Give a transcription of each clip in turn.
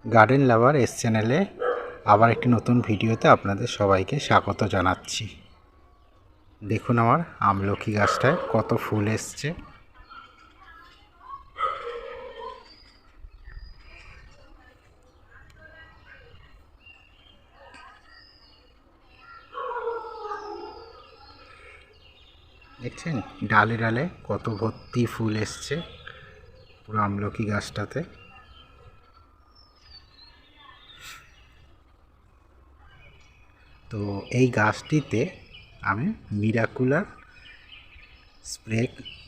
Garden লাভার S চ্যানেলে আবার একটি নতুন ভিডিওতে আপনাদের সবাইকে স্বাগত জানাচ্ছি। দেখুন আমার আমলকি গাছটায় কত ফুল এসছে। দেখছেন ডালে ডালে কত ভর্তি ফুল এসছে পুরো আমলকি গাছটাতে। তো এই গাছটিতে আমি মিরাকুলার স্প্রে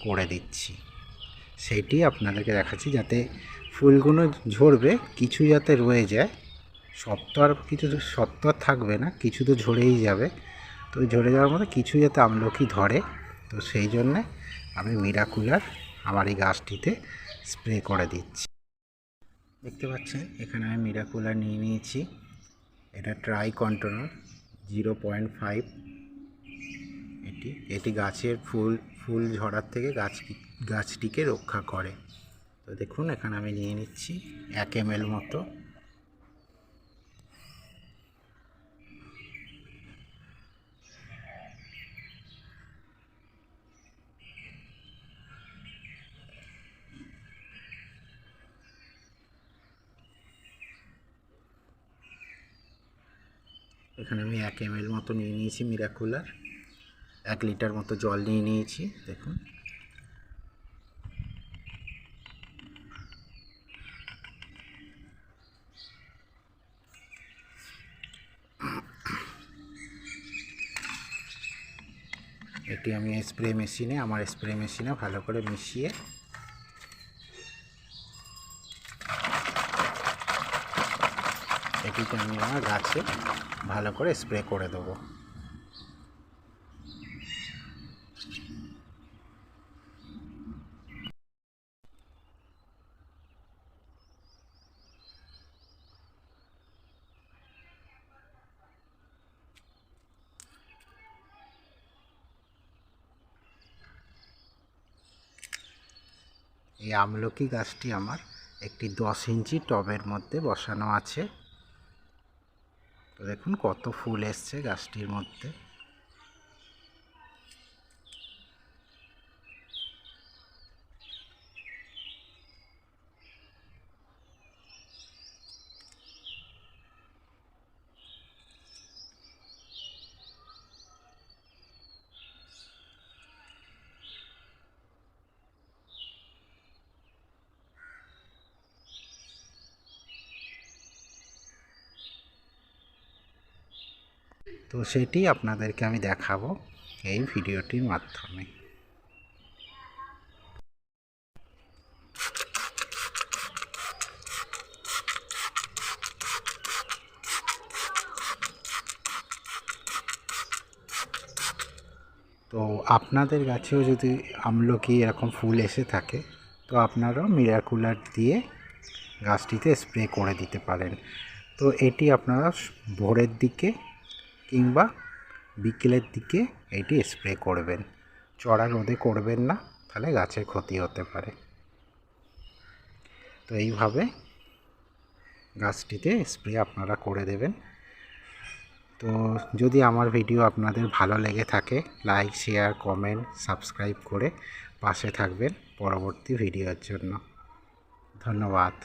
করে দিচ্ছি, সেইটি আপনাদেরকে দেখাচ্ছি যাতে ফুলগুলো ঝরবে, কিছু যাতে রয়ে যায়। সব তো আর কিছু সত্য থাকবে না, কিছু তো ঝরেই যাবে। তো ঝরে যাওয়ার মধ্যে কিছু যাতে আমলকি ধরে, তো সেই জন্যে আমি মিরাকুলার আমার এই গাছটিতে স্প্রে করে দিচ্ছি। দেখতে পাচ্ছেন এখানে আমি মিরাকুলার নিয়ে নিয়েছি, এটা ট্রাই কন্ট্রোলার 0.5। এটি গাছের ফুল ঝরার থেকে গাছটিকে রক্ষা করে। তো দেখুন এখানে আমি নিয়ে নিচ্ছি 1 ml মতো। এখানে আমি 1 ml মতো নিয়ে নিয়েছি মিরাকুলার। 1 লিটার মতো জল নিয়ে নিয়েছি। দেখুন এটি আমি আমার স্প্রে মেশিনে ভালো করে মিশিয়ে এটিকে আমি আমার গাছে ভালো করে স্প্রে করে দেবো। এই আমলকি গাছটি আমার একটি 10 ইঞ্চি টবের মধ্যে বসানো আছে। তো দেখুন কত ফুল এসছে গাছটির মধ্যে। তো সেটি আপনাদেরকে আমি দেখাবো এই ভিডিওটির মাধ্যমে। তো আপনাদের গাছেও যদি আমলকি এরকম ফুল এসে থাকে, তো আপনারাও মিরাকুলার দিয়ে গাছটিতে স্প্রে করে দিতে পারেন। তো এটি আপনারা ভোরের দিকে কিংবা বিকেলের দিকে এটি স্প্রে করবেন, চড়া রোদে করবেন না, তাহলে গাছের ক্ষতি হতে পারে। তো এইভাবে গাছটিতে স্প্রে আপনারা করে দেবেন। তো যদি আমার ভিডিও আপনাদের ভালো লেগে থাকে, লাইক, শেয়ার, কমেন্ট, সাবস্ক্রাইব করে পাশে থাকবেন পরবর্তী ভিডিওর জন্য। ধন্যবাদ।